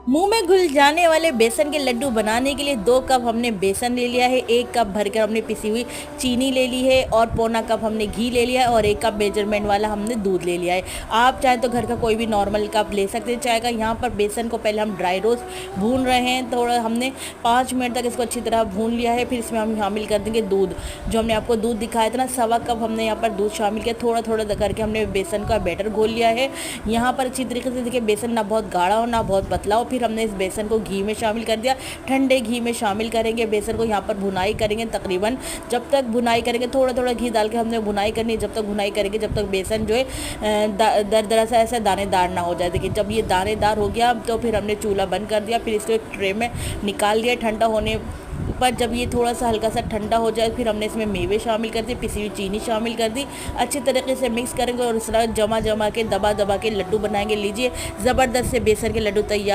मुंह में घुल जाने वाले बेसन के लड्डू बनाने के लिए 2 कप हमने बेसन ले लिया है, 1 कप भरकर हमने पिसी हुई चीनी ले ली है और पौना कप हमने घी ले लिया है और 1 कप मेजरमेंट वाला हमने दूध ले लिया है। आप चाहे तो घर का कोई भी नॉर्मल कप ले सकते हैं चाय का। यहाँ पर बेसन को पहले हम ड्राई रोस्ट भून रहे हैं, थोड़ा हमने 5 मिनट तक इसको अच्छी तरह भून लिया है। फिर इसमें हम शामिल कर देंगे दूध, जो हमने आपको दूध दिखाया था ना, 1.25 कप हमने यहाँ पर दूध शामिल किया। थोड़ा थोड़ा करके हमने बेसन का बैटर घोल लिया है। यहाँ पर अच्छी तरीके से देखिए बेसन ना बहुत गाढ़ा हो ना बहुत पतला हो। फिर हमने इस बेसन को घी में शामिल कर दिया, ठंडे घी में शामिल करेंगे बेसन को। यहाँ पर भुनाई करेंगे तकरीबन, जब तक भुनाई करेंगे थोड़ा थोड़ा घी डाल के हमने भुनाई करनी है, जब तक भुनाई करेंगे जब तक बेसन जो है दरदरा सा ऐसा दानेदार ना हो जाए। देखिए जब ये दानेदार हो गया तो फिर हमने चूल्हा बंद कर दिया, फिर इसको एक ट्रे में निकाल दिया ठंडा होने पर। जब ये थोड़ा सा हल्का सा ठंडा हो जाए फिर हमने इसमें मेवे शामिल कर दी, पिसी हुई चीनी शामिल कर दी, अच्छी तरीके से मिक्स करेंगे और इस तरह जमा जमा के दबा दबा के लड्डू बनाएंगे। लीजिए ज़बरदस्त से बेसन के लड्डू तैयार।